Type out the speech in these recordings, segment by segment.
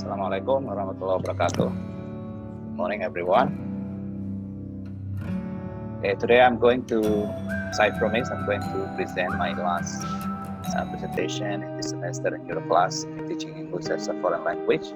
Assalamualaikum warahmatullahi wabarakatuh. Good morning, everyone. Today I'm going to, as I promised, I'm going to present my last presentation in this semester in your class, teaching English as a foreign language.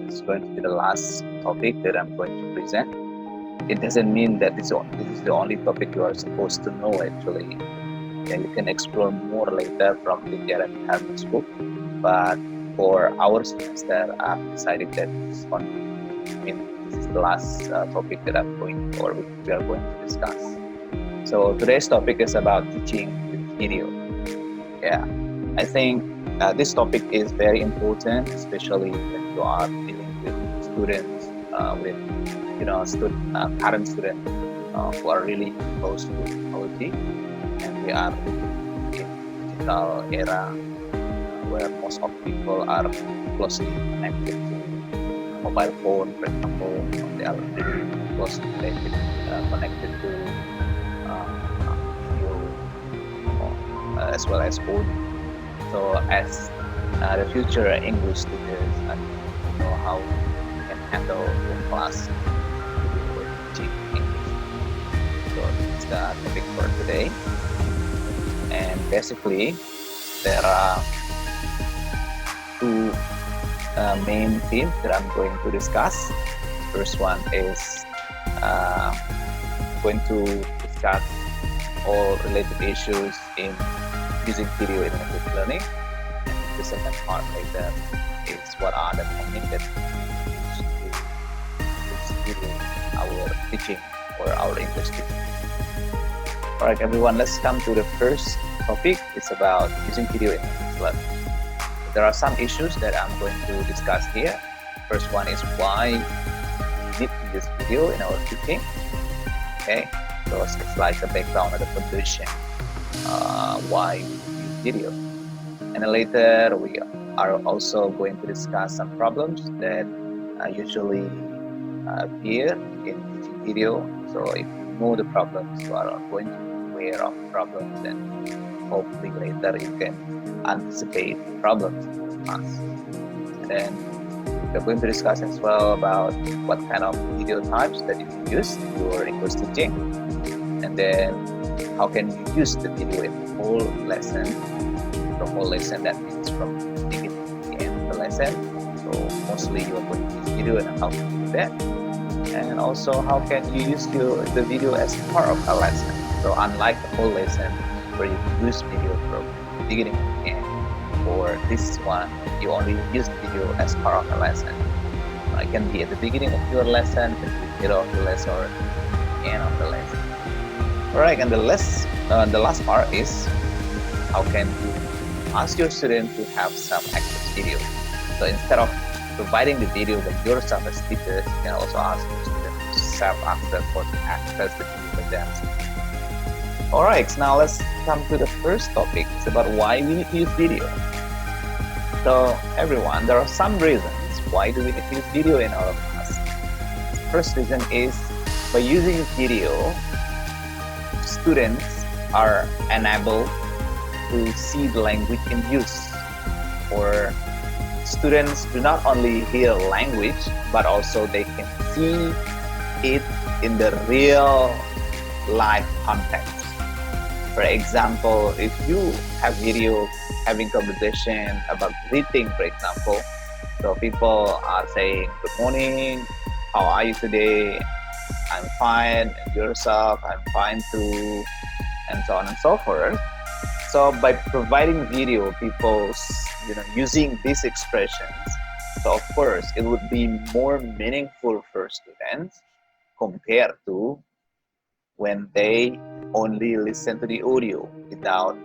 This is going to be the last topic that I'm going to present. It doesn't mean that this is the only topic you are supposed to know, actually. And you can explore more later from the Jared Harman's book. But for our semester, I've decided that this is the last topic that we are going to discuss. So today's topic is about teaching with video. Yeah, I think this topic is very important, especially when you are dealing with students, current students who are really close to technology, and we are in digital era where most of people are closely connected to mobile phone, for example. They are really closely connected to video as well as phone. So as the future English students, I know how you can handle your class with teaching English. So it's the topic for today. And basically, there are two main themes that I'm going to discuss. First one is going to discuss all related issues in using video in English learning. And the second part later is what are the techniques that we use during our teaching or our English teaching. Alright everyone, let's come to the first topic. It's about using video in English learning. There are some issues that I'm going to discuss here. First one is why we need to use video in our teaching. Okay, so it's like the background or the foundation why we use video. And then later we are also going to discuss some problems that usually appear in teaching video. So if you know the problems, you are going to be aware of problems, and hopefully later you can anticipate problems in class. And then we're going to discuss as well about what kind of video types that you can use in your English teaching, and then how can you use the video in the whole lesson. The whole lesson, that means from the beginning to the end of the lesson. So mostly you are going to use video, and how to do that. And also how can you use the video as part of a lesson. So unlike the whole lesson where you use video from the beginning to the end, or this one you only use video as part of the lesson. It can be at the beginning of your lesson, it can be middle of the lesson, or the end of the lesson. Alright, and the last part is how can you ask your student to have some access video. So instead of providing the video by yourself as teachers, you can also ask your student to self-access or to access the video by themselves. Alright, so now let's come to the first topic. It's about why we need to use video. So everyone, there are some reasons why do we need to use video in our class. The first reason is by using video, students are enabled to see the language in use. Or students do not only hear language, but also they can see it in the real life context. For example, if you have video having conversation about greeting, for example, so people are saying, good morning, how are you today? I'm fine, and yourself, I'm fine too, and so on and so forth. So by providing video, people, using these expressions, so of course it would be more meaningful for students compared to when they only listen to the audio without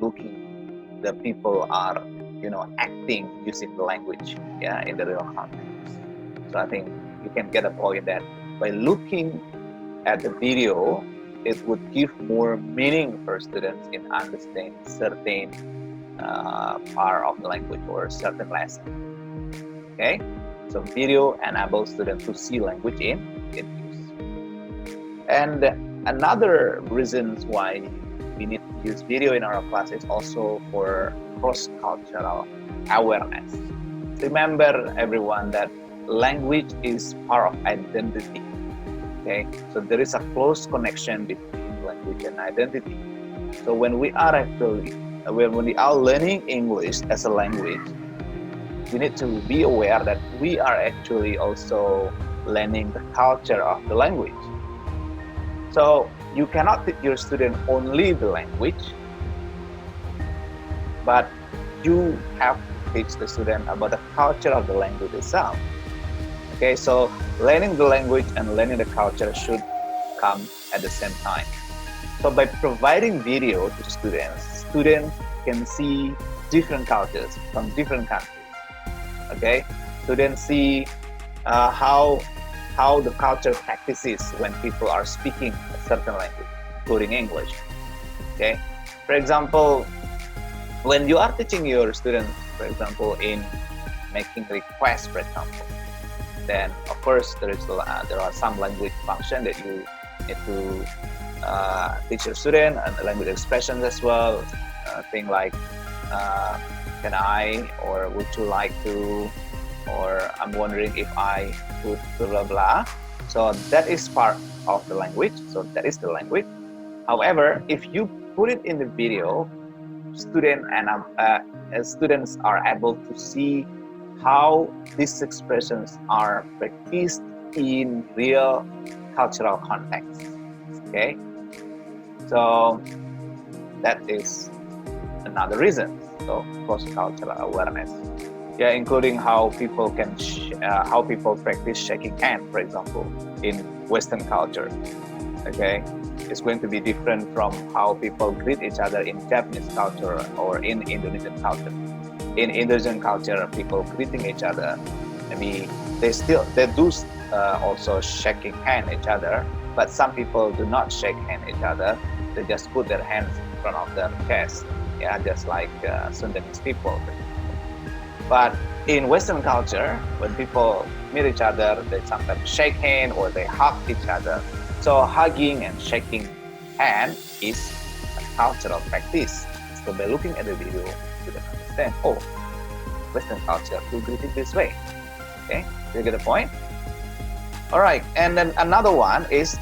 looking. The people are, acting using the language, in the real context. So I think you can get a point that by looking at the video, it would give more meaning for students in understanding certain part of the language or certain lesson. Okay, so video enables students to see language in use. And another reasons why we need to use video in our class is also for cross-cultural awareness. remember everyone that language is part of identity. Okay, so there is a close connection between language and identity. So when we are learning English as a language, we need to be aware that we are actually also learning the culture of the language. So you cannot teach your student only the language, but you have to teach the student about the culture of the language itself. Okay, so learning the language and learning the culture should come at the same time. So by providing video to students can see different cultures from different countries. Okay, students see how the culture practices when people are speaking a certain language, including English. Okay, for example, when you are teaching your students, for example, in making requests, for example, then of course there are some language function that you need to teach your student, and language expressions as well. Thing like can I, or would you like to, or I'm wondering if I could, blah blah blah. So that is part of the language. So that is the language. However, if you put it in the video, students are able to see how these expressions are practiced in real cultural context. Okay, so that is another reason. So cross-cultural awareness, yeah, including how people practice shaking hands, for example, in Western culture. Okay, it's going to be different from how people greet each other in Japanese culture or in Indonesian culture. In Indonesian culture, people greeting each other, maybe they do also shaking hand each other, but some people do not shake hand each other. They just put their hands in front of their chest, yeah, just like Sundanese people. But in Western culture, when people meet each other, they sometimes shake hand or they hug each other. So hugging and shaking hand is a cultural practice. So by looking at the video, you can understand, oh, Western culture do greet it this way. Okay, you get the point? All right, and then another one is,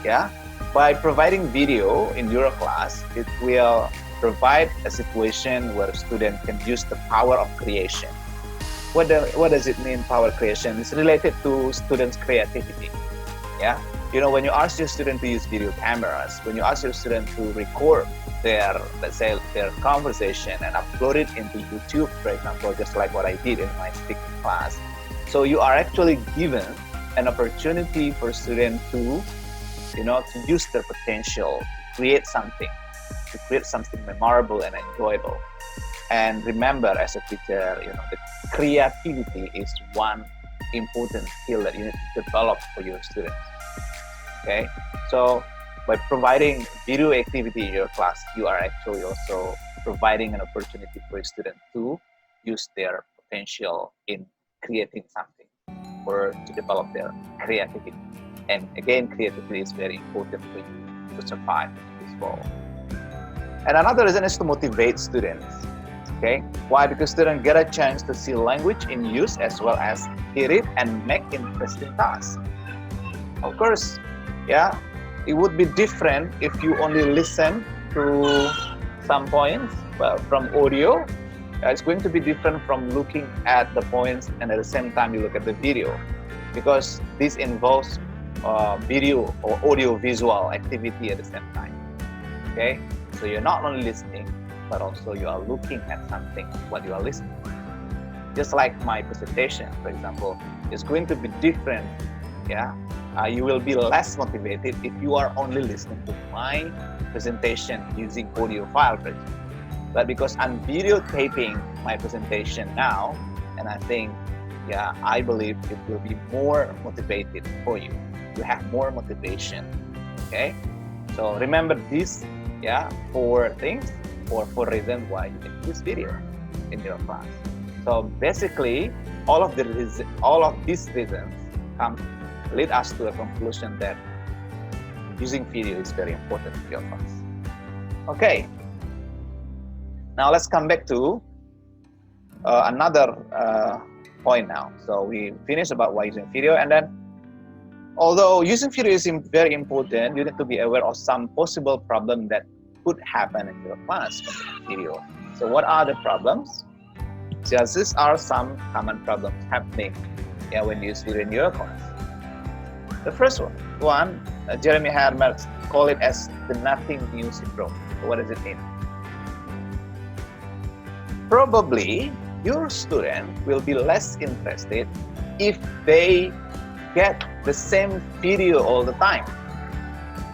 yeah, by providing video in your class, it will provide a situation where a student can use the power of creation. What does it mean, power creation? It's related to students' creativity. Yeah, you know, when you ask your student to use video cameras, when you ask your student to record their, let's say, their conversation and upload it into YouTube, for example, just like what I did in my speaking class. So you are actually given an opportunity for students to, you know, to use their potential, to create something memorable and enjoyable. And remember, as a teacher, you know, the creativity is one important skill that you need to develop for your students. Okay, so by providing video activity in your class, you are actually also providing an opportunity for a student to use their potential in creating something or to develop their creativity. And again, creativity is very important for you to survive in this world. And another reason is to motivate students. Okay, why? Because students get a chance to see language in use as well as hear it and make interesting tasks. Of course, yeah, it would be different if you only listen to some points from audio. It's going to be different from looking at the points and at the same time you look at the video, because this involves video or audio visual activity at the same time. Okay, so you're not only listening, but also you are looking at something what you are listening. Just like my presentation, for example, it's going to be different. Yeah, you will be less motivated if you are only listening to my presentation using audio file, for example. But because I'm videotaping my presentation now, and I think, yeah, I believe it will be more motivated for you. You have more motivation. Okay, so remember this, yeah, 4 things or 4 reasons why you can use video in your class. So basically, all of these reasons lead us to a conclusion that using video is very important in your class. Okay. Now let's come back to another point now. So we finished about why using video, and then although using video is very important, you need to be aware of some possible problem that could happen in your class with video. So what are the problems? So these are some common problems happening when you use video in your class. The first one, Jeremy Herman call it as the nothing new syndrome. So what does it mean? Probably your student will be less interested if they get the same video all the time.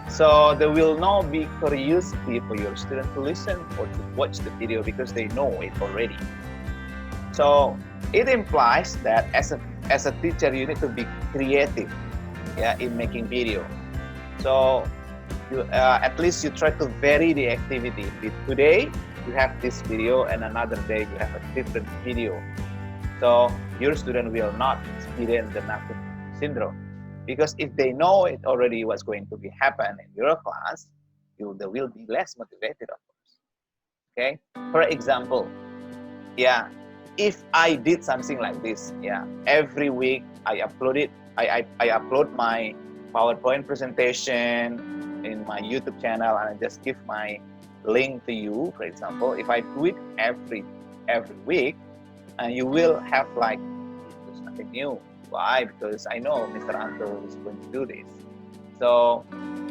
So there will not be curiosity for your student to listen or to watch the video because they know it already. So it implies that as a teacher, you need to be creative in making video. So at least you try to vary the activity. Today you have this video and another day you have a different video. So your student will not experience the nothing syndrome, because if they know it already what's going to be happen in your class, they will be less motivated, of course. Okay, for example, if I did something like this, every week I upload my PowerPoint presentation in my YouTube channel and I just give my link to you, for example. If I do it every week, and you will have like, there's nothing new. Why? Because I know Mr. Anto is going to do this. So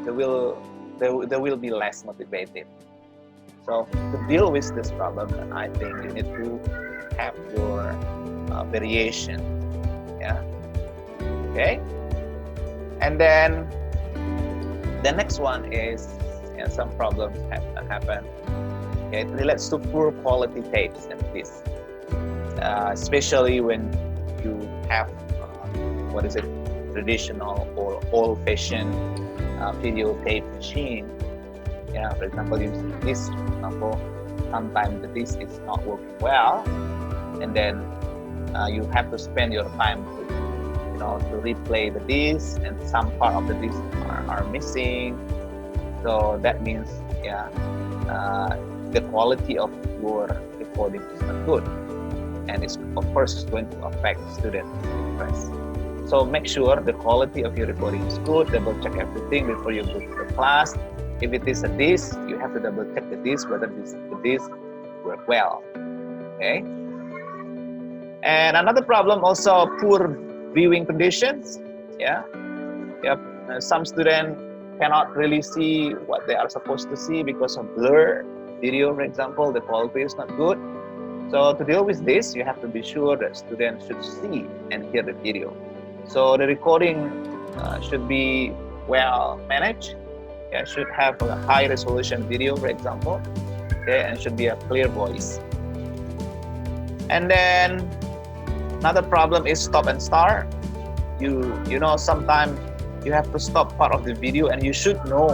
they will be less motivated. So to deal with this problem, I think you need to have your variation. Okay. And then the next one is some problems happen. Okay, it relates to poor quality tapes and this, especially when you have traditional or old-fashioned video tape machine. For example, using this, for example, sometimes the disc is not working well, and then you have to spend your time to replay the disc, and some part of the disc are missing. So that means the quality of your recording is not good, and it's of course going to affect students' interest. So make sure the quality of your recording is good. Double check everything before you go to the class. If it is a disc, you have to double check the disc whether the disc work well. Okay. And another problem also, poor viewing conditions. Some students cannot really see what they are supposed to see because of blur video, for example. The quality is not good. So to deal with this, you have to be sure that students should see and hear the video. So the recording should be well managed. Should have a high resolution video, for example, and should be a clear voice. And then another problem is stop and start. You know, sometimes you have to stop part of the video, and you should know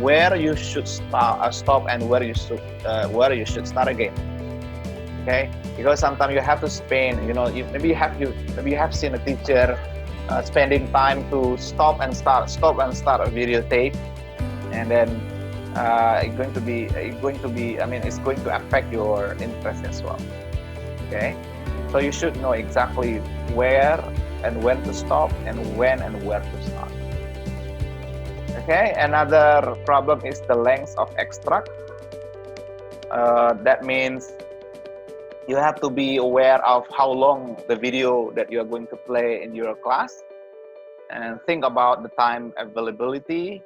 where you should stop and where you should start again. Okay, because sometimes you have to spend, maybe you have seen a teacher spending time to stop and start a video tape, and then it's going to affect your interest as well. Okay, so you should know exactly where and when to stop, and when and where to start. Okay, another problem is the length of extract. That means you have to be aware of how long the video that you are going to play in your class, and think about the time availability,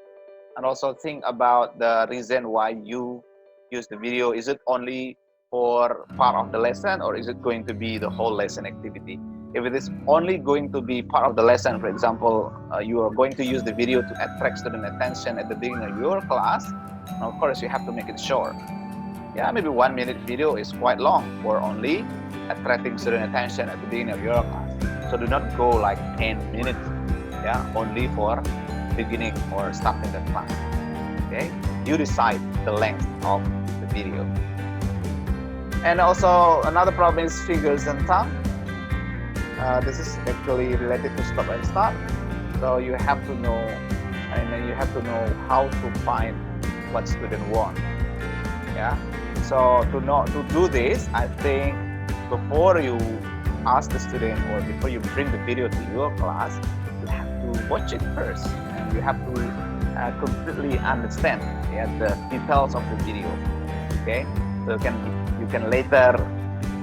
and also think about the reason why you use the video. Is it only for part of the lesson, or is it going to be the whole lesson activity? If it is only going to be part of the lesson, for example, you are going to use the video to attract student attention at the beginning of your class, and of course you have to make it short. Maybe 1 minute video is quite long for only attracting student attention at the beginning of your class. So do not go like 10 minutes, only for beginning or starting the class. Okay, you decide the length of the video. And also another problem is figures and tongue. This is actually related to stop and start. So you have to know, and you have to know how to find what student want. So to do this, I think before you ask the student or before you bring the video to your class, you have to watch it first. And you have to completely understand the details of the video. Okay, so you can later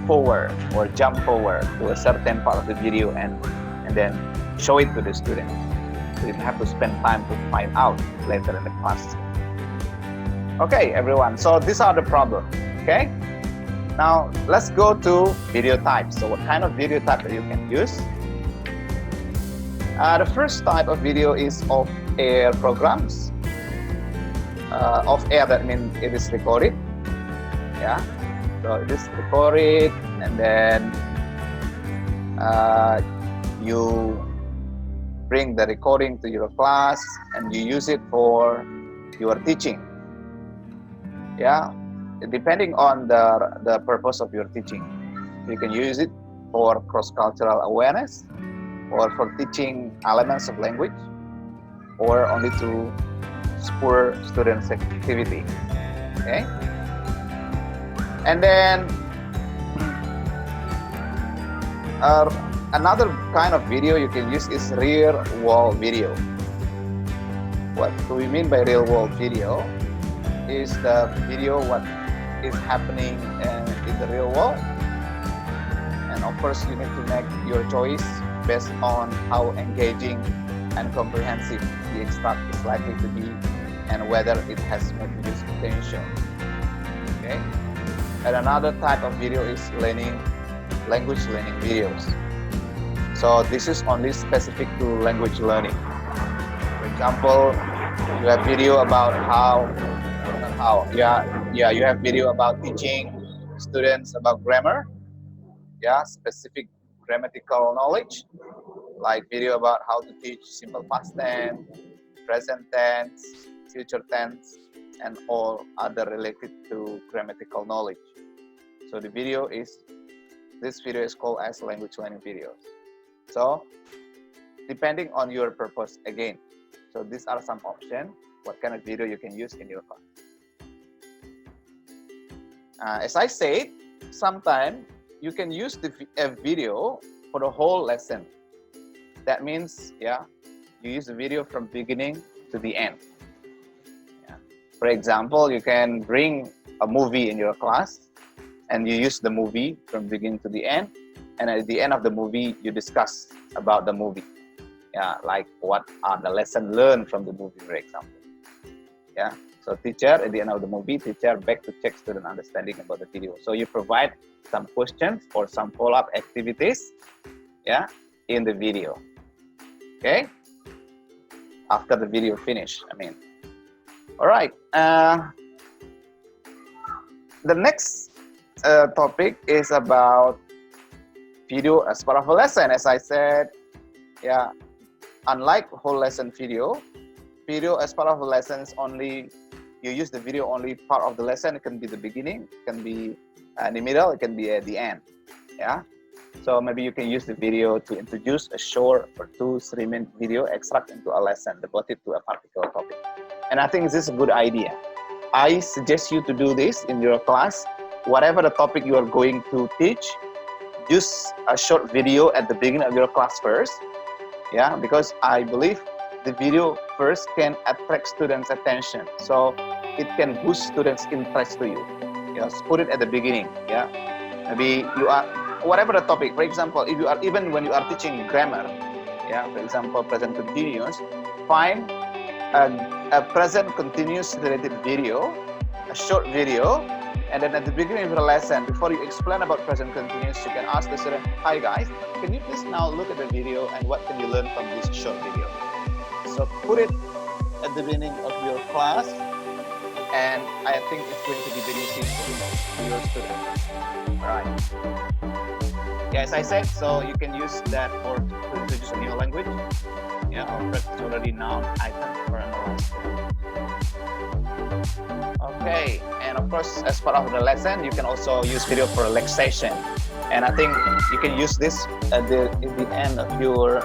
forward or jump forward to a certain part of the video and then show it to the student. So you have to spend time to find out later in the class. Okay, everyone. So these are the problems. Okay. Now let's go to video types. So what kind of video type that you can use? The first type of video is off-air programs. Off-air, that means it is recorded. Yeah. So it is recorded, and then you bring the recording to your class and you use it for your teaching. Yeah, depending on the purpose of your teaching. You can use it for cross-cultural awareness, or for teaching elements of language, or only to spur students' activity. Okay. And then another kind of video you can use is real-world video. What do we mean by real-world video? Is the video what is happening in the real world, and of course you need to make your choice based on how engaging and comprehensive the extract is likely to be, and whether it has multi-use potential. Okay. And another type of video is language learning videos. So this is only specific to language learning. For example, you have video about you have video about teaching students about grammar. Yeah, specific grammatical knowledge, like video about how to teach simple past tense, present tense, future tense, and all other related to grammatical knowledge. So this video is called as language learning videos. So depending on your purpose again. So these are some options, what kind of video you can use in your class. As I said, sometimes you can use a video for the whole lesson. That means, yeah, you use the video from beginning to the end. Yeah. For example, you can bring a movie in your class and you use the movie from beginning to the end. And at the end of the movie, you discuss about the movie. Yeah, like what are the lessons learned from the movie, for example. Yeah. So teacher, at the end of the movie, teacher back to check student understanding about the video. So you provide some questions or some follow-up activities, yeah, in the video. Okay. After the video finish, I mean. All right. The next topic is about video as part of a lesson. As I said, yeah, unlike whole lesson video as part of a lesson is only, you use the video only part of the lesson. It can be the beginning, it can be in the middle, it can be at the end. Yeah. So maybe you can use the video to introduce a short or 2-3 minute video extract into a lesson devoted to a particular topic. And I think this is a good idea. I suggest you to do this in your class. Whatever the topic you are going to teach, use a short video at the beginning of your class first. Yeah, because I believe the video first can attract students' attention. So it can boost students' interest to you. Just put it at the beginning. Yeah, maybe you are, whatever the topic. For example, if you are, even when you are teaching grammar, yeah, for example, present continuous, find a present continuous related video, a short video, and then at the beginning of the lesson, before you explain about present continuous, you can ask the student, "Hi guys, can you please now look at the video and what can you learn from this short video?" So put it at the beginning of your class, and I think it's going to be very useful to your students. All right. Yeah, as I said, so you can use that for to introduce a new language, yeah, or practice already known items for analyze. Okay, and of course, as part of the lesson, you can also use video for relaxation. And I think you can use this at the end of your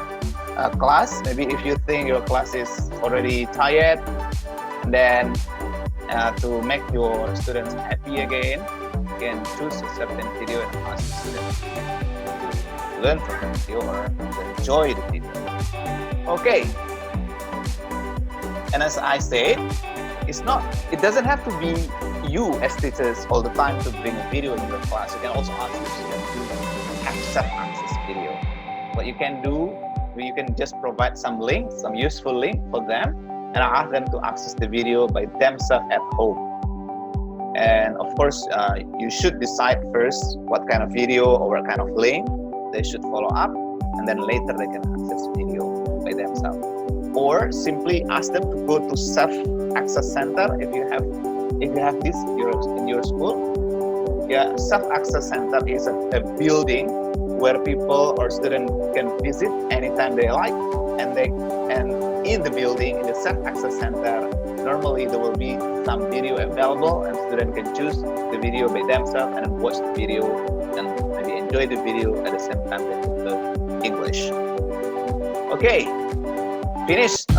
class. Maybe if you think your class is already tired, and then to make your students happy again, can choose a certain video and ask the students to learn from the video or to enjoy the video. Okay. And as I said, it doesn't have to be you as teachers all the time to bring a video in your class. You can also ask your students to have self-access video. What you can do, you can just provide some links, some useful link for them, and ask them to access the video by themselves at home. And of course, you should decide first what kind of video or what kind of link they should follow up, and then later they can access video by themselves. Or simply ask them to go to self-access center if you have this in your school. Yeah, self-access center is a building where people or students can visit anytime they like, and in the building, in the self-access center, normally there will be some video available, and students can choose the video by themselves and watch the video and maybe enjoy the video at the same time they learn English. Okay, finished.